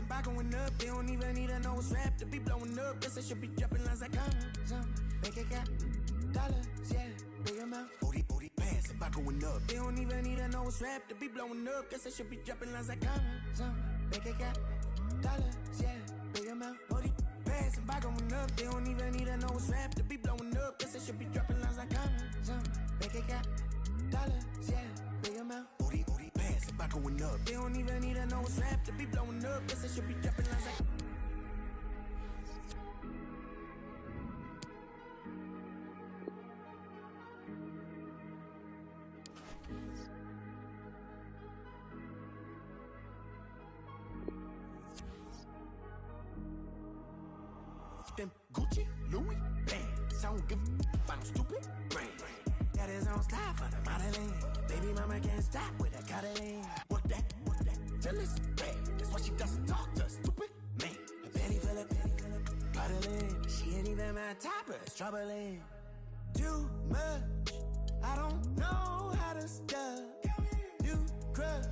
by going up. They don't even need to know what's rap to be blowing up. Guess I should be dropping lines like I'm make it got dollars, yeah, big amount. Booty, pass by going up. They don't even need to know what's rap to be blowing up. Guess I should be dropping lines like I'm make it got dollars, yeah, big amount. Booty, pass by going up. They don't even need to know what's rap to be blowing up. Guess I should be dropping lines like I'm make it got dollars, yeah, big amount. Booty, pass by going up. They don't even need to know what's rap to be blowing up. Guess I should be dropping lines like them Gucci, Louis, bands. I don't give a I'm stupid brand. That is on style for the modeling. Baby mama can't stop with that cuddling. Work that, till it's bad. That's why she doesn't talk to a stupid man. Her belly full of cuddling. She ain't even my type, but it's troubling. Too much, I don't know how to stop. You crush,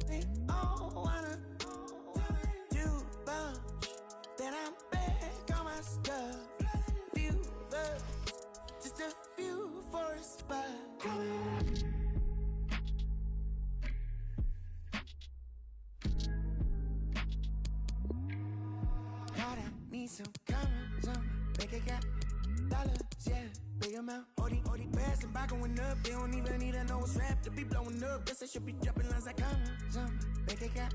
they all wanna do bunch. Then I'm back on my stuff. Few verbs, just a few for a spot. God, I need some commas, make it got dollars, yeah, big amount. Odi, passing by going up. They don't even need to know what's rap to be blowing up. Guess I should be dropping lines like commas, make it got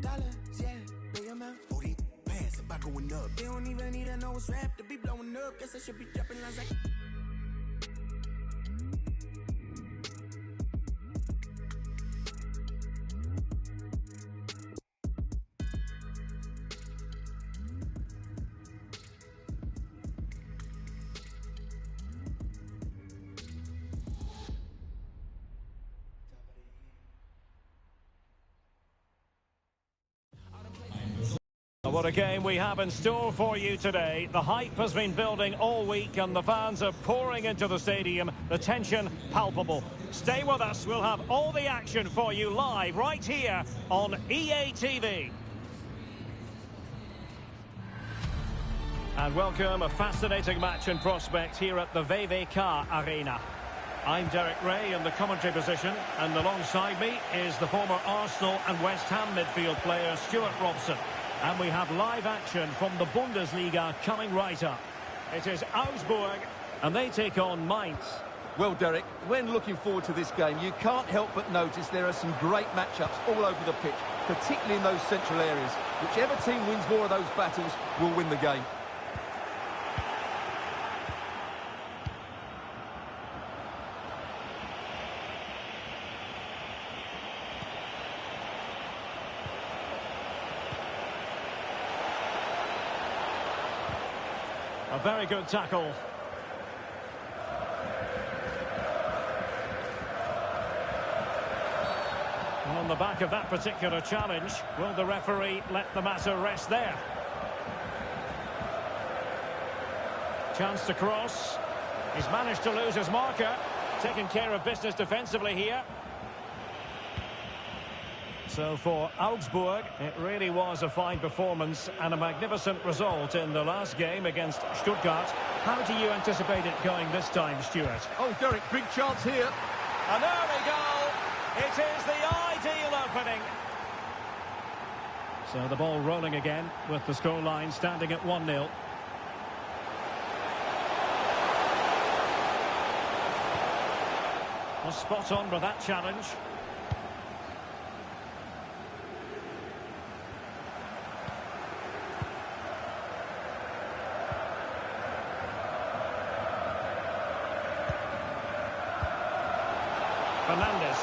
dollars, yeah, big amount. Odi, passing by going up. They don't even need to know what's rap to be blowing up. Guess I should be dropping lines like. What a game we have in store for you today. The hype has been building all week and the fans are pouring into the stadium. The tension palpable. Stay with us. We'll have all the action for you live right here on EA TV. And welcome, a fascinating match in prospect here at the VVK Arena. I'm Derek Ray in the commentary position, and alongside me is the former Arsenal and West Ham midfield player Stuart Robson. And we have live action from the Bundesliga coming right up. It is Augsburg, and they take on Mainz. Well, Derek, when looking forward to this game, you can't help but notice there are some great matchups all over the pitch, particularly in those central areas. Whichever team wins more of those battles will win the game. A very good tackle. And on the back of that particular challenge, will the referee let the matter rest there? Chance to cross. He's managed to lose his marker. Taking care of business defensively here. So for Augsburg, it really was a fine performance and a magnificent result in the last game against Stuttgart. How do you anticipate it going this time, Stuart? Oh, Derek, big chance here. And there we go. It is the ideal opening. So the ball rolling again with the scoreline standing at 1-0. Was spot on with that challenge. Fernandes.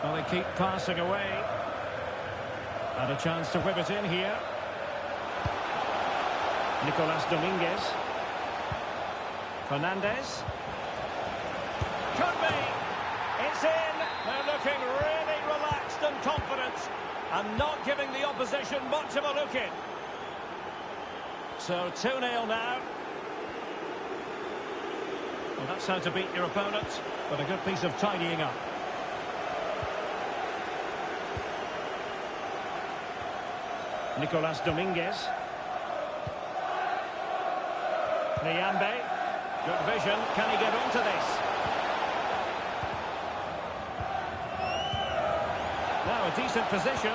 Well, they keep passing away. And a chance to whip it in here. Nicolas Dominguez. Fernandes. Could be. It's in. They're looking really relaxed and confident. And not giving the opposition much of a look in. So 2-0 now. Well, that's how to beat your opponent, but a good piece of tidying up. Nicolas Dominguez. Niambe. Good vision. Can he get onto this? Now a decent position.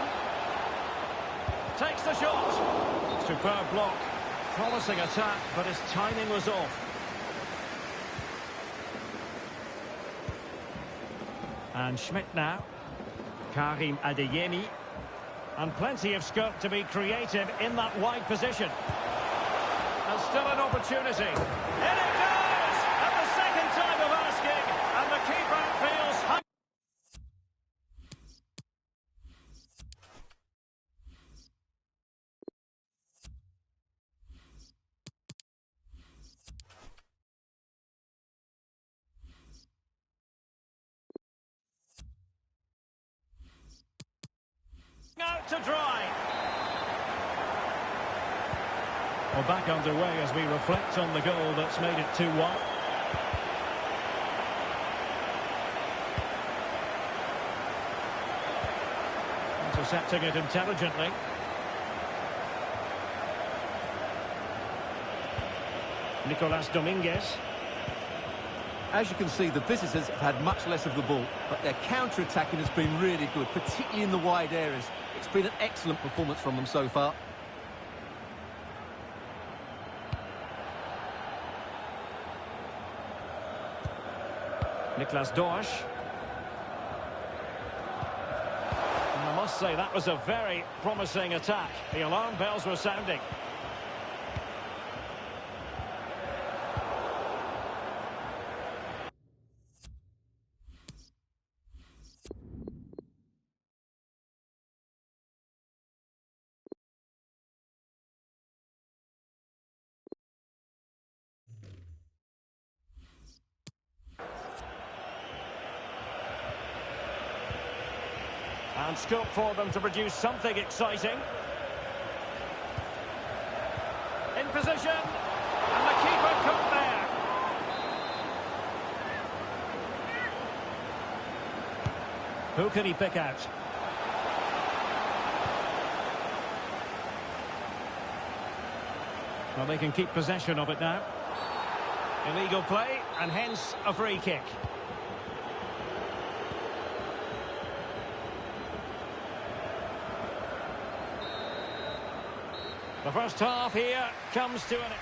Takes the shot. Superb block. Promising attack, but his timing was off. And Schmidt now. Karim Adeyemi. And plenty of scope to be creative in that wide position. And still an opportunity. In it goes! At the second time of asking. And the keeper feels... out to dry. Well, back underway as we reflect on the goal that's made it 2-1. Intercepting it intelligently. Nicolas Dominguez. As you can see, the visitors have had much less of the ball, but their counter-attacking has been really good, particularly in the wide areas. It's been an excellent performance from them so far. Niklas Dorsch. And I must say that was a very promising attack. The alarm bells were sounding. And scope for them to produce something exciting. In position. And the keeper caught there. Who can he pick out? Well, they can keep possession of it now. Illegal play, and hence a free kick. The first half here comes to an end.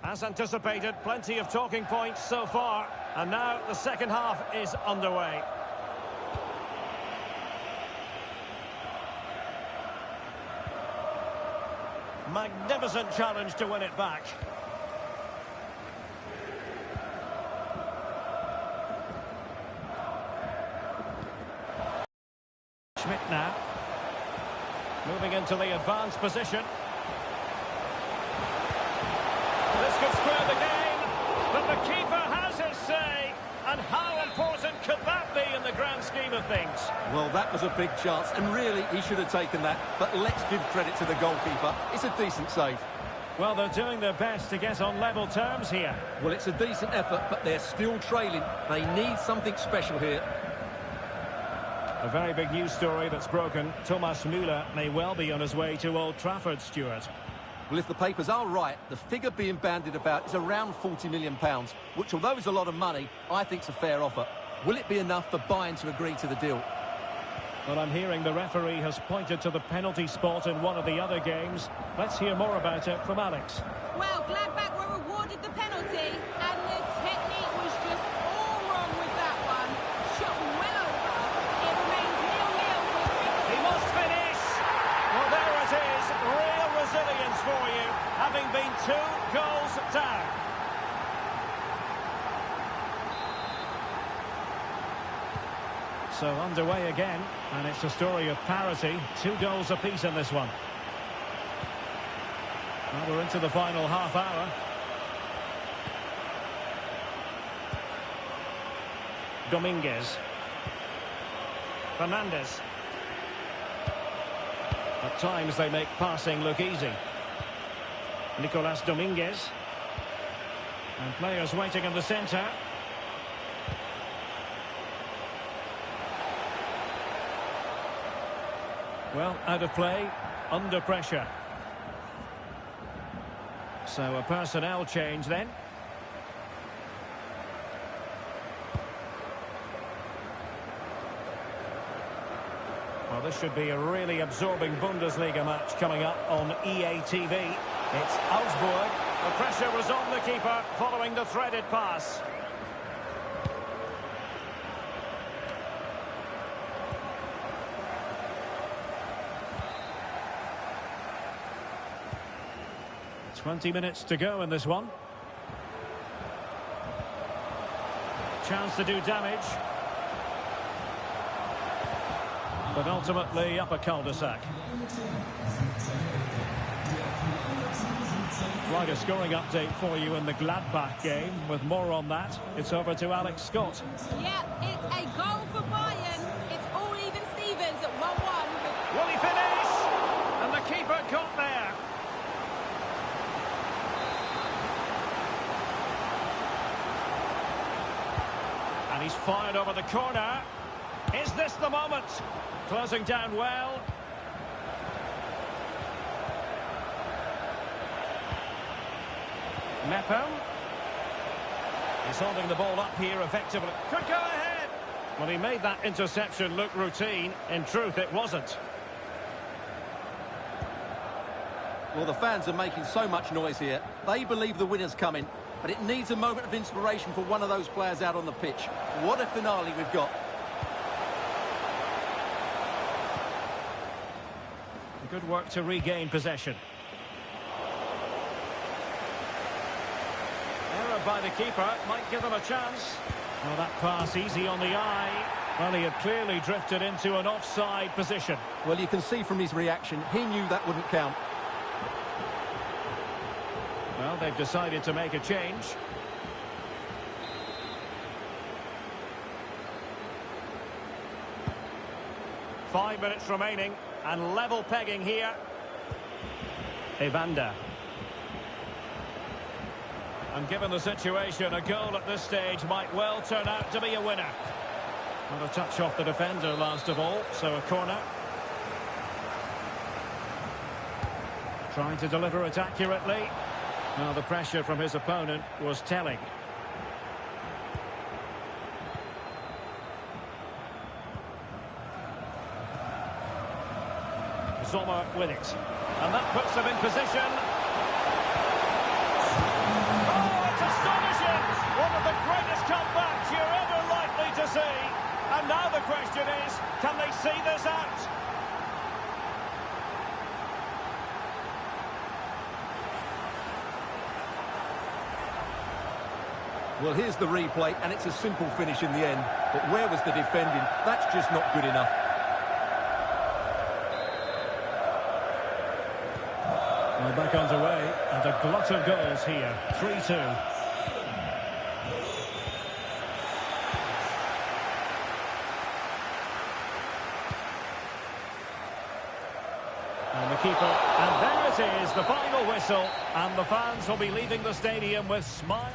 As anticipated, plenty of talking points so far, and now the second half is underway. Magnificent challenge to win it back. Schmidt now. Moving into the advanced position. This could square the game, but the keeper has his say. And how important could that be in the grand scheme of things? Well, that was a big chance, and really, he should have taken that. But let's give credit to the goalkeeper. It's a decent save. Well, they're doing their best to get on level terms here. Well, it's a decent effort, but they're still trailing. They need something special here. A very big news story that's broken. Thomas Müller may well be on his way to Old Trafford, Stuart. Well, if the papers are right, the figure being bandied about is around £40 million, which, although is a lot of money, I think is a fair offer. Will it be enough for Bayern to agree to the deal? Well, I'm hearing the referee has pointed to the penalty spot in one of the other games. Let's hear more about it from Alex. Well, Gladbach were rewarded the penalty, and the technique was just all wrong with that one. Shot well over. It remains 0-0 with... He must finish! Well, there it is. Real resilience for you, having been 2 goals down. So underway again, and it's a story of parity. 2 goals apiece in this one. Well, we're into the final half hour. Dominguez. Fernandes. At times they make passing look easy. Nicolas Dominguez. And players waiting in the centre. Well, out of play, under pressure. So a personnel change then. Well, this should be a really absorbing Bundesliga match coming up on EA TV. It's Augsburg. The pressure was on the keeper following the threaded pass. "20 minutes to go in this one. Chance to do damage. But ultimately up a cul-de-sac. Quite a scoring update for you in the Gladbach game. With more on that, it's over to Alex Scott. Yeah, it's a goal for Bayern. It's all even Stevens at 1-1. Will he finish? And the keeper got there. And he's fired over the corner. Is this the moment? Closing down well. Mepham. He's holding the ball up here effectively. Could go ahead. Well, he made that interception look routine. In truth, it wasn't. Well, the fans are making so much noise here. They believe the winner's coming, but it needs a moment of inspiration for one of those players out on the pitch. What a finale we've got. Good work to regain possession. Error by the keeper might give them a chance. Well, that pass easy on the eye. Well, he had clearly drifted into an offside position. Well, you can see from his reaction, he knew that wouldn't count. Well, they've decided to make a change. Five minutes remaining. And level pegging here. Evander. And given the situation, a goal at this stage might well turn out to be a winner. Not a touch off the defender last of all, so a corner. Trying to deliver it accurately. Now the pressure from his opponent was telling. Sommer with it. And that puts them in position. Oh, it's astonishing! One of the greatest comebacks you're ever likely to see. And now the question is, can they see this out? Well, here's the replay, and it's a simple finish in the end. But where was the defending? That's just not good enough. Well, back underway, and a glut of goals here. 3-2. And the keeper, and there it is, the final whistle, and the fans will be leaving the stadium with smiles.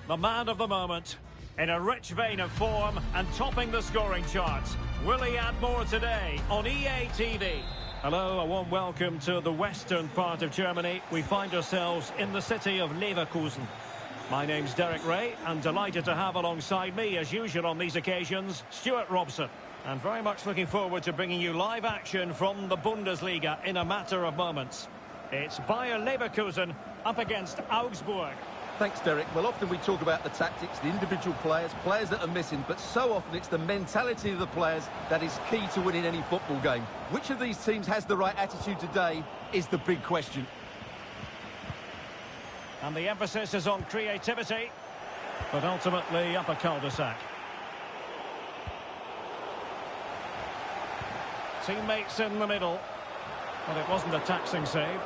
the man of the moment. In a rich vein of form and topping the scoring charts. Will he add more today on EA TV? Hello, a warm welcome to the western part of Germany. We find ourselves in the city of Leverkusen. My name's Derek Ray, and delighted to have alongside me, as usual on these occasions, Stuart Robson. And very much looking forward to bringing you live action from the Bundesliga in a matter of moments. It's Bayer Leverkusen up against Augsburg. Thanks, Derek. Well, often we talk about the tactics, the individual players that are missing, but so often it's the mentality of the players that is key to winning any football game. Which of these teams has the right attitude today is the big question. And the emphasis is on creativity, but ultimately up a cul-de-sac. Teammates in the middle, but it wasn't a taxing save.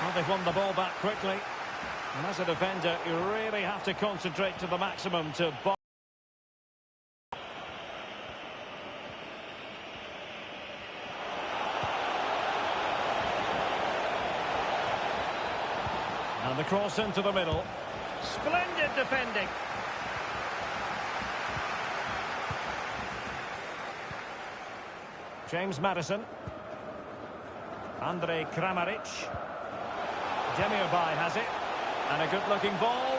Well, they've won the ball back quickly. And as a defender, you really have to concentrate to the maximum to block. And the cross into the middle. Splendid defending. James Maddison. Andrej Kramaric. Demirbay has it, and a good-looking ball.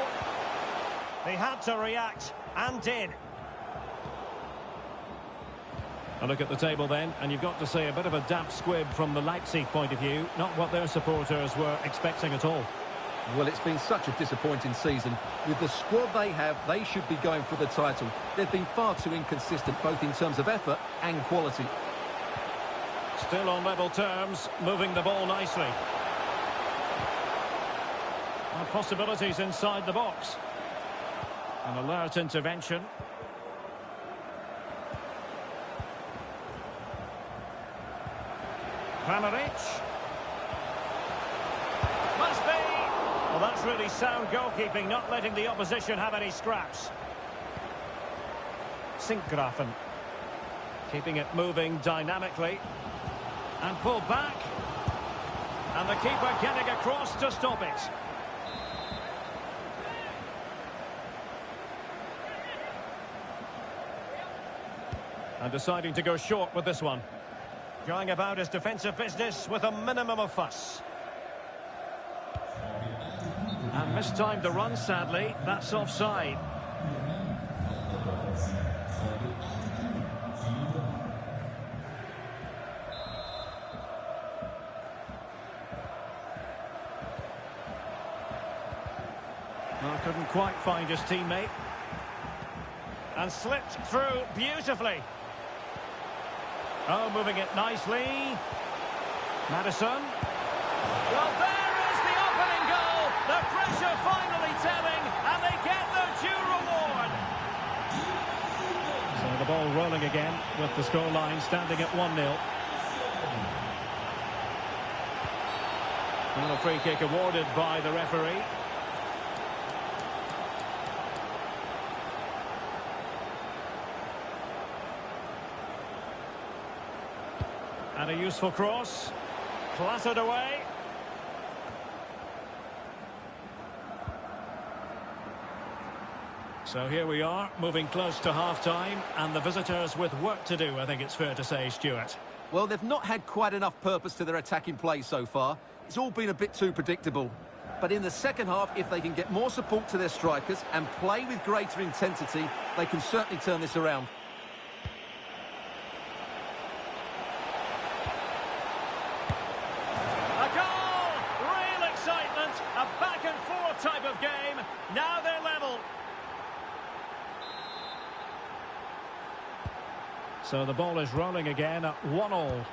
He had to react, and did. A look at the table then, and you've got to say a bit of a damp squib from the Leipzig point of view. Not what their supporters were expecting at all. Well, it's been such a disappointing season. With the squad they have, they should be going for the title. They've been far too inconsistent, both in terms of effort and quality. Still on level terms, moving the ball nicely. And possibilities inside the box. An alert intervention. Kramaric. Must be. Well, that's really sound goalkeeping, not letting the opposition have any scraps. Sinkgrafen. Keeping it moving dynamically. And pulled back. And the keeper getting across to stop it. And deciding to go short with this one. Going about his defensive business with a minimum of fuss. And mistimed the run, sadly. That's offside. Well, couldn't quite find his teammate. And slipped through beautifully. Oh, moving it nicely. Maddison. Well, there is the opening goal. The pressure finally telling, and they get their due reward. So the ball rolling again with the scoreline standing at 1-0. And a free kick awarded by the referee. And a useful cross. Clattered away. So here we are, moving close to half-time, and the visitors with work to do, I think it's fair to say, Stuart. Well, they've not had quite enough purpose to their attacking play so far. It's all been a bit too predictable. But in the second half, if they can get more support to their strikers and play with greater intensity, they can certainly turn this around. A back-and-forth type of game. Now they're level. So the ball is rolling again at 1-1.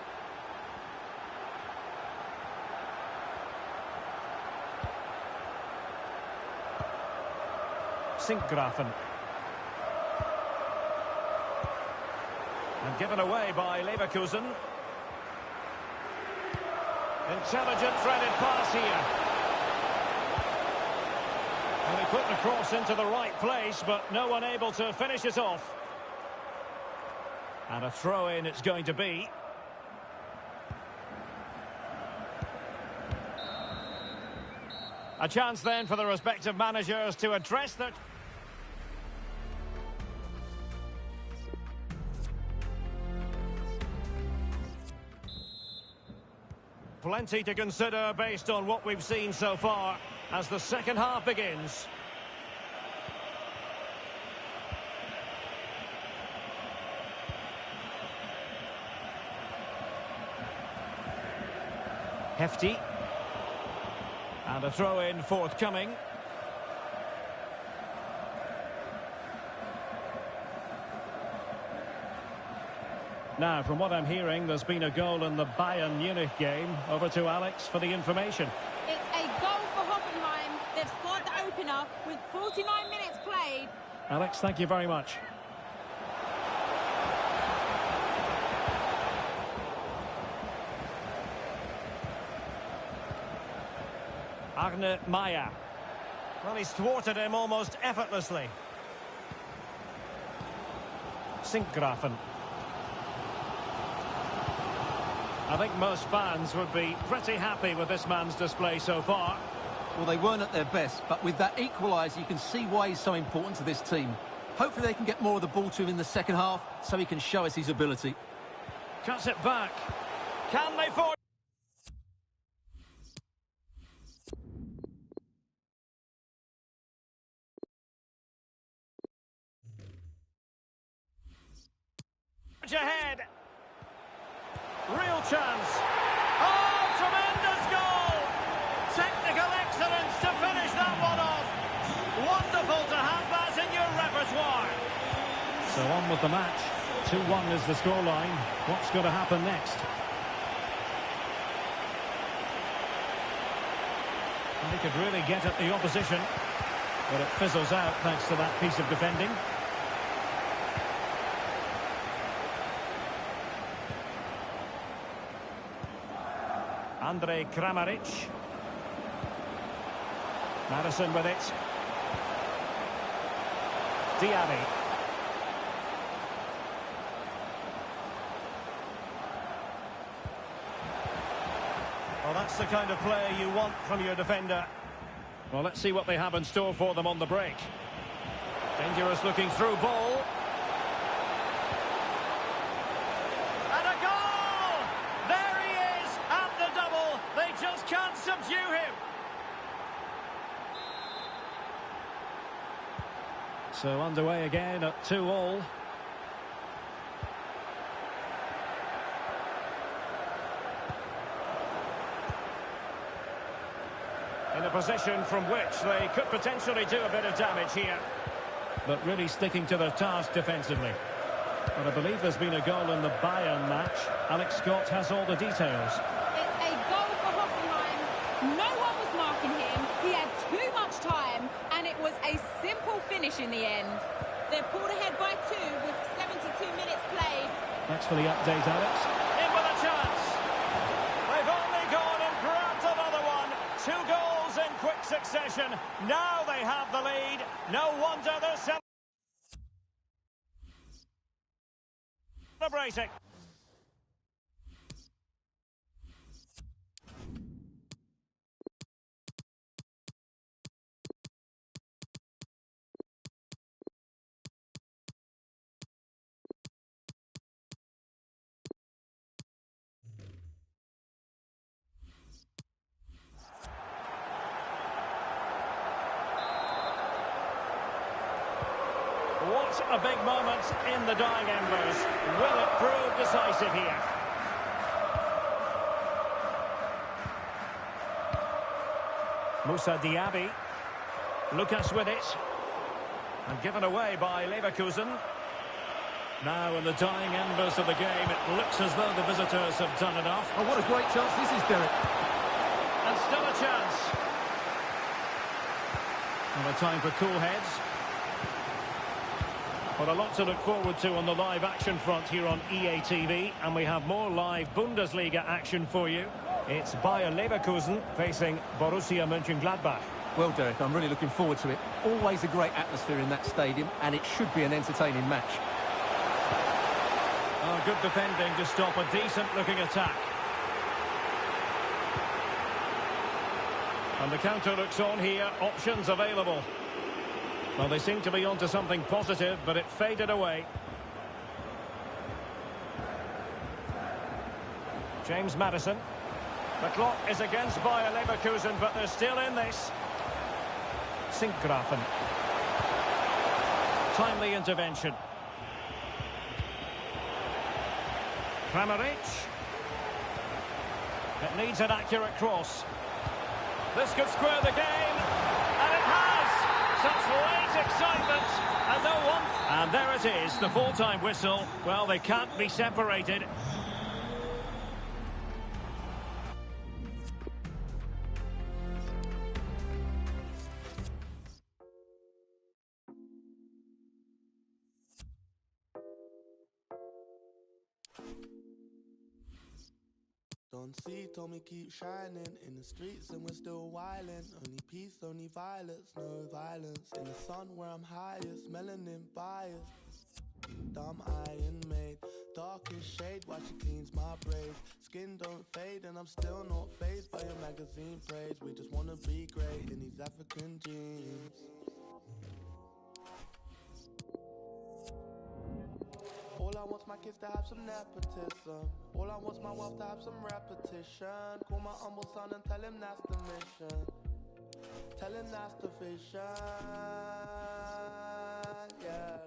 Sinkgrafen. And given away by Leverkusen. Intelligent threaded pass here. And he put the cross into the right place, but no one able to finish it off. And a throw-in it's going to be. A chance then for the respective managers to address their... Plenty to consider based on what we've seen so far as the second half begins. Hefty. And a throw-in forthcoming. Now, from what I'm hearing, there's been a goal in the Bayern Munich game. Over to Alex for the information. It's a goal for Hoffenheim. They've scored the opener with 49 minutes played. Alex, thank you very much. Arne Meyer. Well, he's thwarted him almost effortlessly. Sinkgrafen. I think most fans would be pretty happy with this man's display so far. Well, they weren't at their best, but with that equaliser, you can see why he's so important to this team. Hopefully they can get more of the ball to him in the second half, so he can show us his ability. Cuts it back. Can they force? Ahead. Real chance. Oh, tremendous goal! Technical excellence to finish that one off. Wonderful to have that in your repertoire. So on with the match. 2-1 is the scoreline. What's going to happen next? They could really get at the opposition, but it fizzles out thanks to that piece of defending. Andrej Kramaric. Madison with it. Diaby. Well, that's the kind of play you want from your defender. Well, let's see what they have in store for them on the break. Dangerous looking through ball. And a goal! There he is at the double. They just can't subdue him. So underway again at 2-2. In a position from which they could potentially do a bit of damage here. But really sticking to their task defensively. But I believe there's been a goal in the Bayern match. Alex Scott has all the details. It's a goal for Hoffenheim. No one was marking him. He had too much time, and it was a simple finish in the end. They're pulled ahead by 2 with 72 minutes played. Thanks for the update, Alex. In with a chance. They've only gone and grabbed another one. 2 goals in quick succession. Now they have the lead. No wonder they're celebrating. What a big moment in the dying embers. Will it prove decisive here? Moussa Diaby. Lucas with it. And given away by Leverkusen. Now in the dying embers of the game, it looks as though the visitors have done enough. Oh, what a great chance this is, Derek. And still a chance. And a time for cool heads. Well, a lot to look forward to on the live action front here on EA TV, and we have more live Bundesliga action for you. It's Bayer Leverkusen facing Borussia Mönchengladbach. Well, Derek, I'm really looking forward to it. Always a great atmosphere in that stadium, and it should be an entertaining match. Oh, good defending to stop a decent-looking attack. And the counter looks on here. Options available. Well, they seem to be onto something positive, but it faded away. James Maddison. The clock is against Bayer Leverkusen, but they're still in this. Sinkgrafen. Timely intervention. Kramaric. It needs an accurate cross. This could square the game, and it has! Such late excitement, and no one... And there it is, the full-time whistle. Well, they can't be separated. Don't see, told me keep shining in the streets and we're still wildin'. Only peace, only violence, no violence. In the sun where I'm highest, melanin biased. Dumb iron made, darkest shade while she cleans my braids. Skin don't fade and I'm still not fazed by your magazine praise. We just wanna be great in these African jeans. All I want's my kids to have some nepotism. All I want's my wealth to have some repetition. Call my humble son and tell him that's the mission. Tell him that's the vision. Yeah.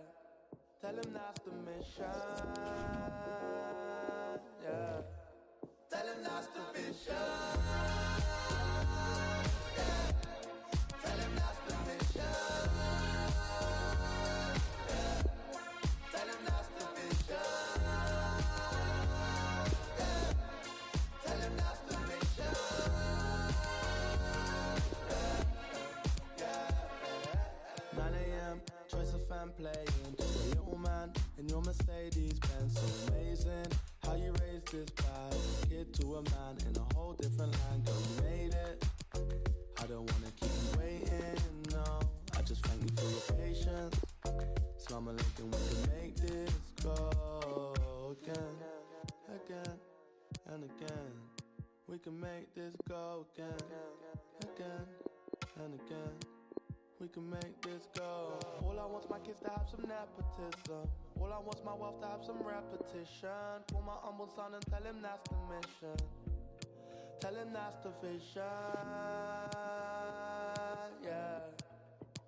Tell him that's the mission. Yeah. Tell him that's the vision. Yeah. Tell him that's the mission. Playing just a little man in your Mercedes Benz. So amazing how you raised this bad kid to a man in a whole different land. Girl, you made it. I don't wanna keep you waiting, no. I just thank you for your patience. Slum alaikum, we can make this go again, again, and again. We can make this go again, again, and again. We can make this go. All I want's my kids to have some nepotism. All I want's my wealth to have some repetition. Call my humble son and tell him that's the mission. Tell him that's the vision. Yeah.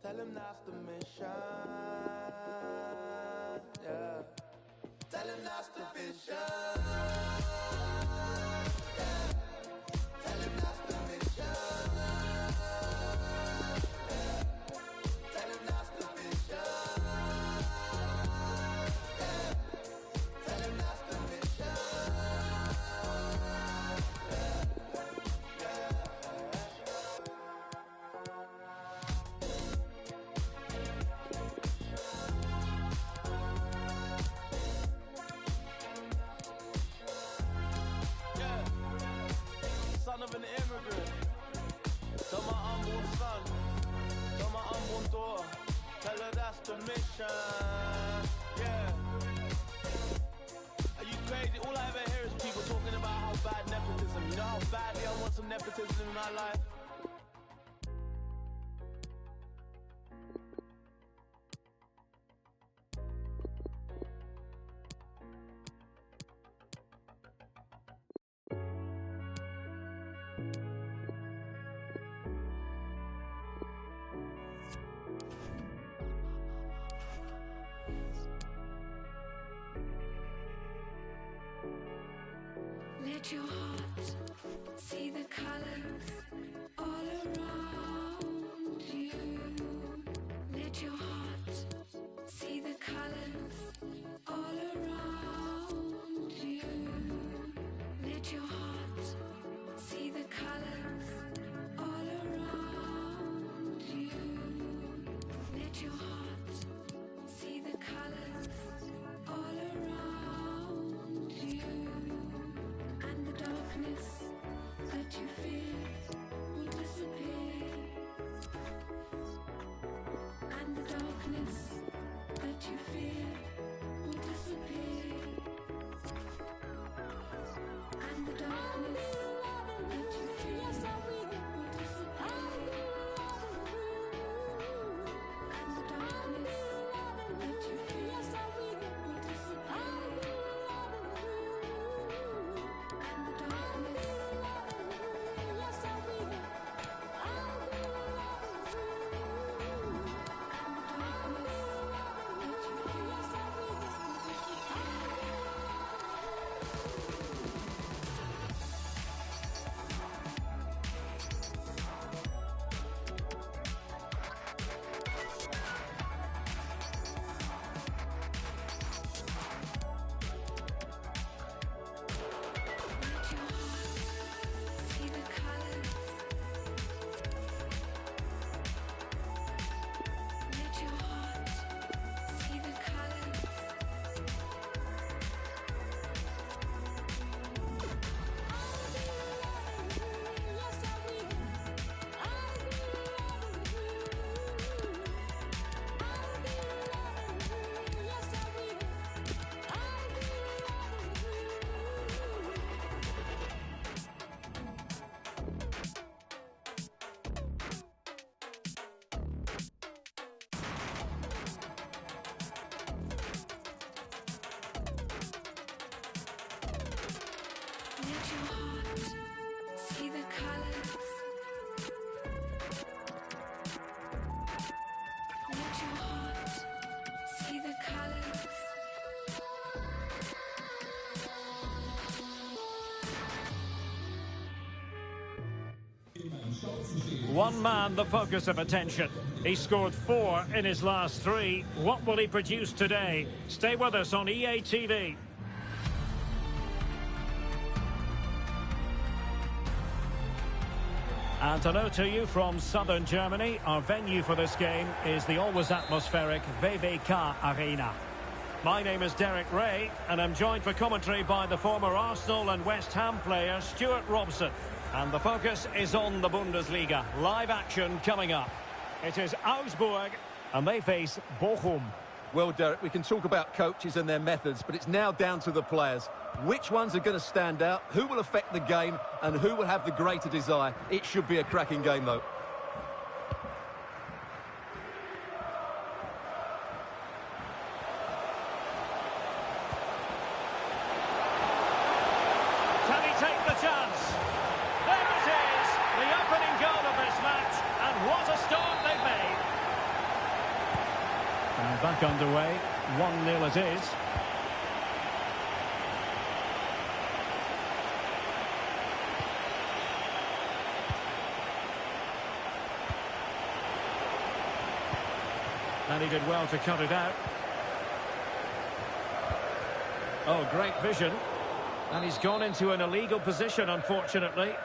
Tell him that's the mission. Yeah. Tell him that's the vision. Yeah. Tell him that's the mission. Of an immigrant, tell my unborn son, tell my unborn daughter, tell her that's the mission. Yeah. Are you crazy? All I ever hear is people talking about how bad nepotism. You know how badly I want some nepotism in my life? Let your heart see the colors all around you. Let your heart see the colors all around you. Let your heart see the colors all around you. Let your heart see the colors all around you. And the darkness that you fear will disappear. And the darkness that you fear will disappear. And the darkness that you fear will disappear. One man the focus of attention. He scored 4 in his last 3. What will he produce today? Stay with us on EA TV. And hello to you from southern Germany. Our venue for this game is the always atmospheric VVK Arena. My name is Derek Ray, and I'm joined for commentary by the former Arsenal and West Ham player Stuart Robson. And the focus is on the Bundesliga. Live action coming up. It is Augsburg, and they face Bochum. Well, Derek, we can talk about coaches and their methods, but it's now down to the players. Which ones are going to stand out, who will affect the game, and who will have the greater desire? It should be a cracking game, though. Can he take the chance? There it is, the opening goal of this match, and what a start they've made. And back underway, 1-0 it is. And he did well to cut it out. Oh, great vision. And he's gone into an illegal position, unfortunately.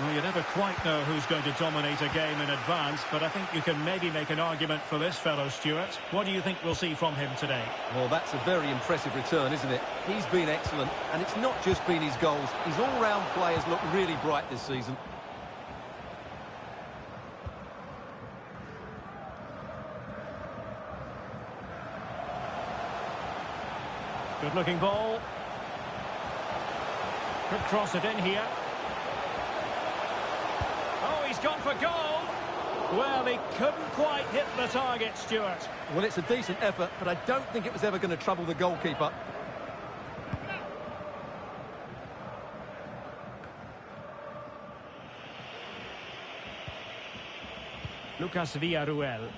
Well, you never quite know who's going to dominate a game in advance, but I think you can maybe make an argument for this fellow, Stuart. What do you think we'll see from him today? Well, that's a very impressive return, isn't it? He's been excellent, and it's not just been his goals. His all-round play has looked really bright this season. Good-looking ball. Could cross it in here. Oh, he's gone for goal. Well, he couldn't quite hit the target, Stuart. Well, it's a decent effort, but I don't think it was ever going to trouble the goalkeeper. Lucas Villarruel.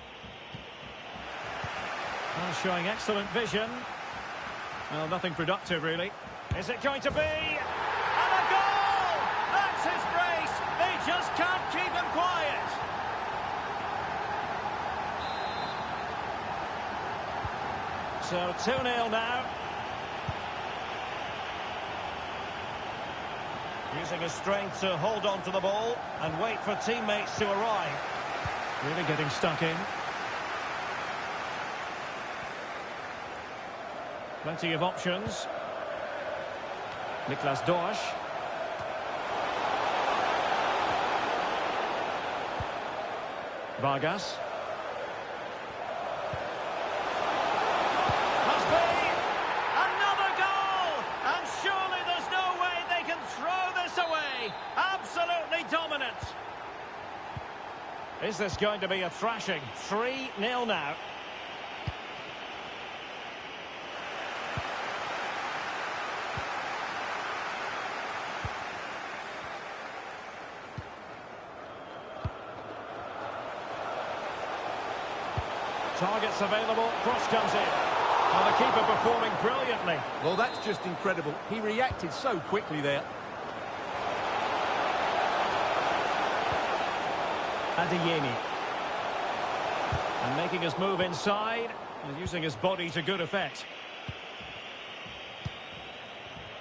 Well, showing excellent vision. Well, nothing productive, really. Is it going to be? And a goal! That's his brace! They just can't keep him quiet! So 2-0 now. Using his strength to hold on to the ball and wait for teammates to arrive. Really getting stuck in. Plenty of options. Niklas Dorsch. Vargas. Must be! Another goal! And surely there's no way they can throw this away. Absolutely dominant. Is this going to be a thrashing? 3-0 now. Targets available, cross comes in. Well, the keeper performing brilliantly. Well, that's just incredible. He reacted so quickly there. Adeyemi. And making his move inside, and using his body to good effect.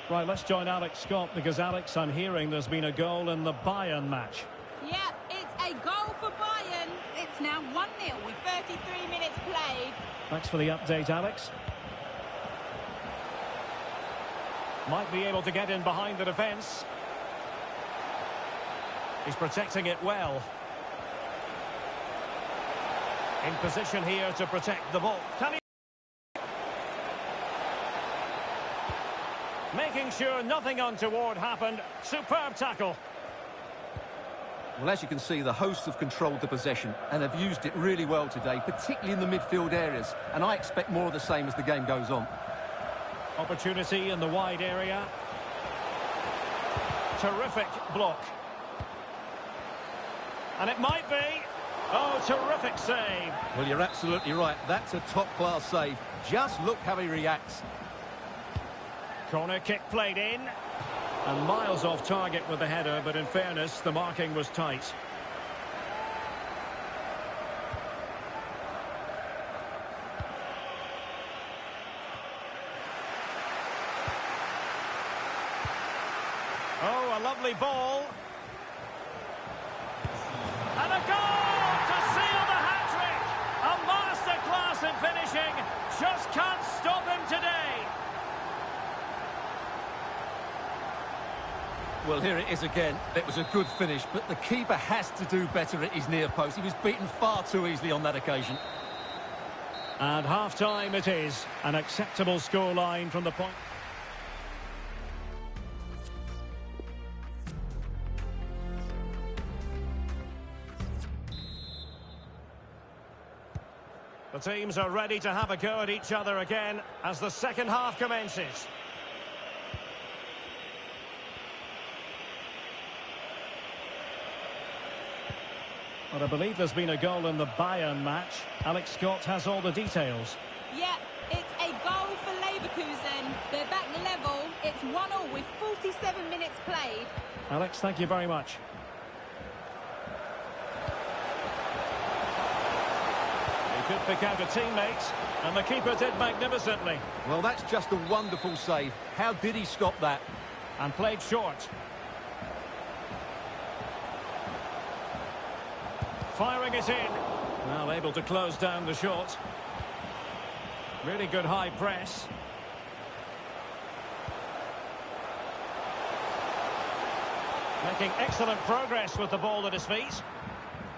Right, let's join Alex Scott, because Alex, I'm hearing there's been a goal in the Bayern match. Yeah, it's a goal for Bayern. It's now 1-0 with 33 minutes played. Thanks for the update, Alex. Might be able to get in behind the defence. He's protecting it well. In position here to protect the ball. Can he? Making sure nothing untoward happened. Superb tackle. Well, as you can see, the hosts have controlled the possession and have used it really well today, particularly in the midfield areas. And I expect more of the same as the game goes on. Opportunity in the wide area. Terrific block. And it might be. Oh, terrific save. Well, you're absolutely right. That's a top-class save. Just look how he reacts. Corner kick played in. And miles off target with the header, but in fairness, the marking was tight. Oh, a lovely ball. And a goal to seal the hat-trick. A masterclass in finishing. Just can't stop him today. Well, here it is again. It was a good finish, but the keeper has to do better at his near post. He was beaten far too easily on that occasion. And half-time it is. An acceptable scoreline from the point. The teams are ready to have a go at each other again as the second half commences. Well, I believe there's been a goal in the Bayern match. Alex Scott has all the details. Yeah, it's a goal for Leverkusen. They're back level. It's 1-1 with 47 minutes played. Alex, thank you very much. He could pick out a teammate, and the keeper did magnificently. Well, that's just a wonderful save. How did he stop that? And played short. Firing it in. Well, able to close down the shot. Really good high press. Making excellent progress with the ball at his feet.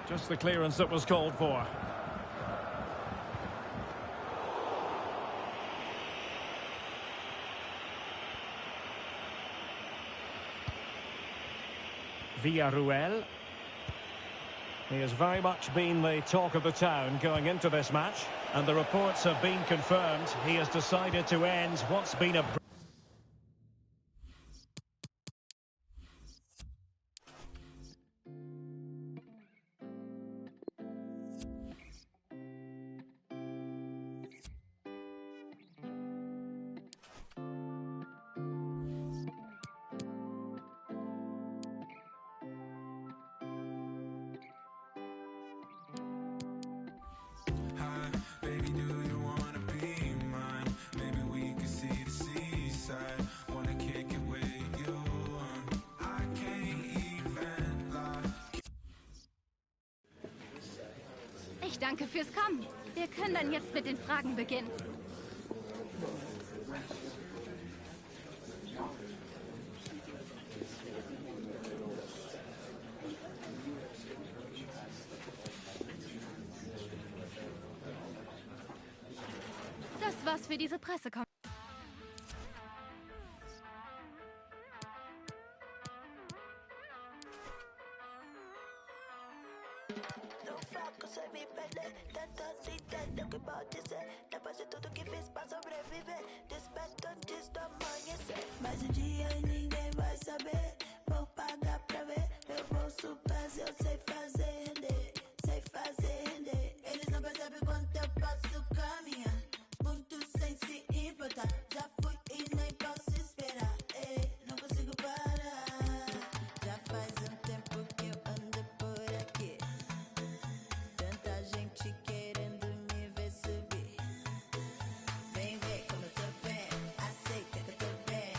Just the clearance that was called for. Villarreal. He has very much been the talk of the town going into this match, and the reports have been confirmed. He has decided to end what's been a... Ich danke fürs Kommen. Wir können dann jetzt mit den Fragen beginnen. Das war's für diese Pressekonferenz. Mas um dia ninguém vai saber. Vou pagar pra ver. Eu vou super, eu sei fazer render. Sei fazer render. Eles não percebem quanto eu posso caminhar. Muito sem se importar. Já fui e nem posso esperar. Ei, não consigo parar. Já faz tempo que eu ando por aqui. Tanta gente querendo me ver subir. Vem ver como eu tô bem. Aceita que eu tô bem.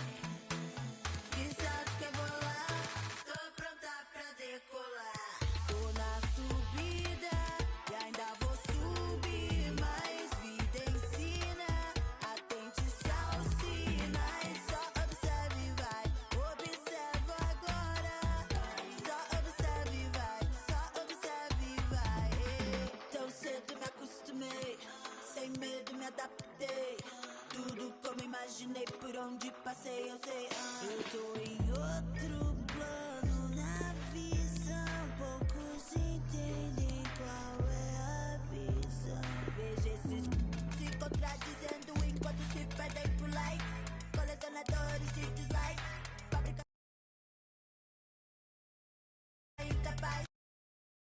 Que sabe que eu vou lá. Tô pronta pra decolar. Tô na subida e ainda vou subir. Mais vida ensina. Atente-se aos sinais. Só observe e vai. Observa agora. Só observe e vai. Só observe e vai. Tão cedo me acostumei. Sem medo me adaptei. Tudo como imaginei. Por onde passei eu sei. Eu tô em outro